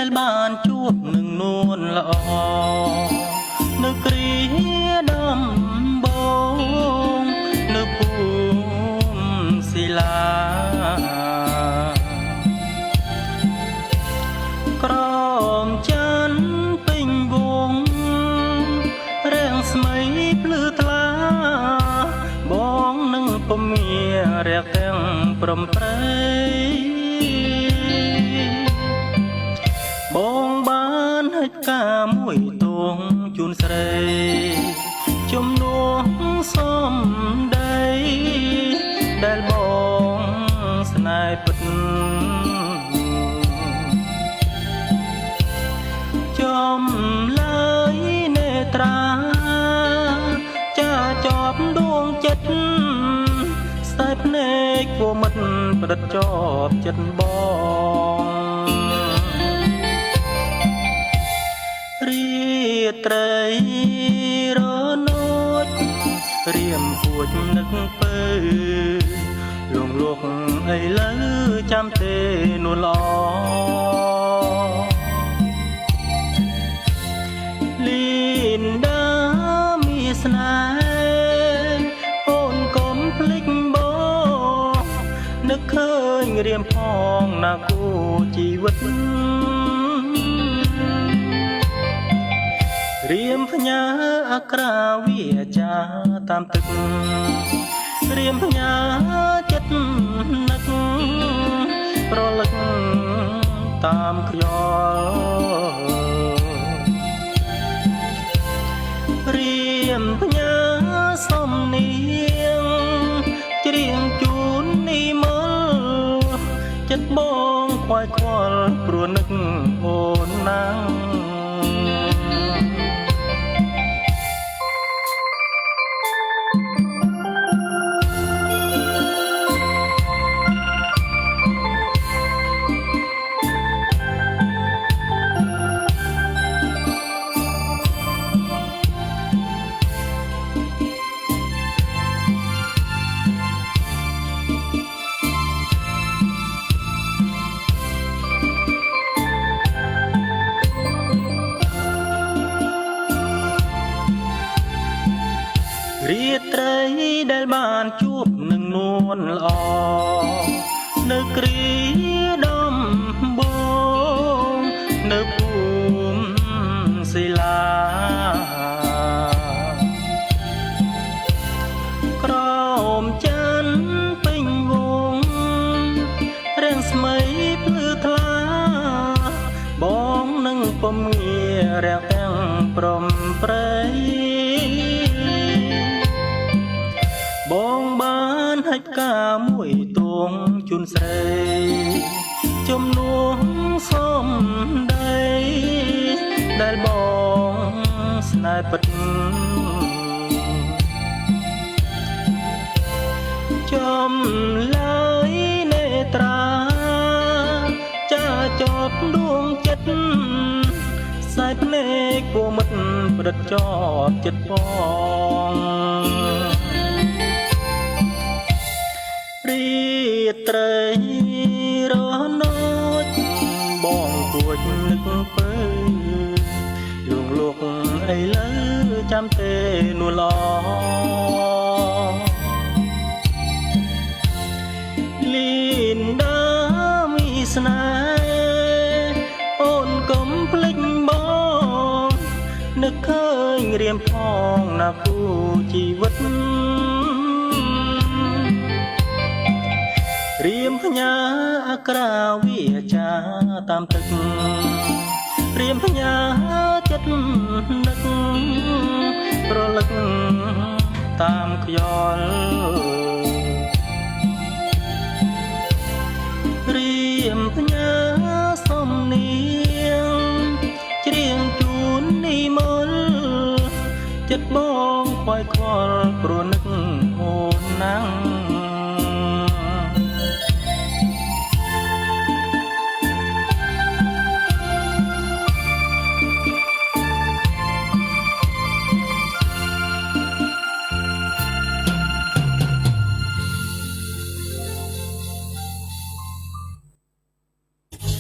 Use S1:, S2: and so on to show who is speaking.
S1: ដែលបានជួបនឹងនួនល្អនៅគ្រាដំបូងនៅភូមិศิលា ក្រមច័ន្ទពេញវងរាំងស្មៃភ្លឺថ្លាបងនឹងពមៀរាក់ទាំងព្រំប្រៃបងបានហិចការមួយទងជូនស្រីជំនួសសំដីដែលបងស្នេហ៍ពិតចំឡើយនេត្រាចាជាប់ដួងចិត្តស្ដាយភ្នែកគួមិត្តប្រឌិតជាប់ចិត្តបងរាត្រីរនោចរៀមពួចនឹកពើលងលក់អីលើចាំទេនួនល្អលីនដាមានស្នេហ៍អូនកុំភ្លេចបងនឹកឃើញរៀមផងណាគូជីវិតរៀមផ្ញើអក្រាវាចាតាមទឹករៀមផ្ញើចិត្តនឹកប្រលឹកតាមខ្យល់រៀមផ្ញើសំនៀងច្រៀងជូននីមលចិត្តបងខ្វាយខ្វល់ព្រោះនឹកអូនណាស់រាត្រីដែលបានជួបនឹងនួនល្អនៅគ្រាដំបូងនៅភូមិศิលា ក្រមច័ន្ទពេញវងរាំងស្មៃភ្លឺថ្លាបងនឹងពមៀរាក់ទាំងព្រំប្រៃបងបានហិចការមួយទងជូនស្រីជំនួសសំដីដែលបងស្នេហ៍ពិតចំឡើយនេត្រាចាជាប់ដួងចិត្តស្ដាយភ្នែកគួមិត្តប្រឌិតជាប់ចិត្តបងរាត្រីរនោចបងគួចនឹកពើលងលក់អីលើចាំទេនួនល្អលីនដាមានស្នេហ៍អូនកុំភ្លេចបងនឹកឃើញរៀមផងណាគូជីវិតរៀមផ្ញើអក្រាវាចាតាមទឹករៀមផ្ញើចិត្តនឹកប្រលឹកតាមខ្យល់រៀមផ្ញើសំនៀងច្រៀងជូននីមលចិត្តបងខ្វាយខ្វល់ព្រោះនឹក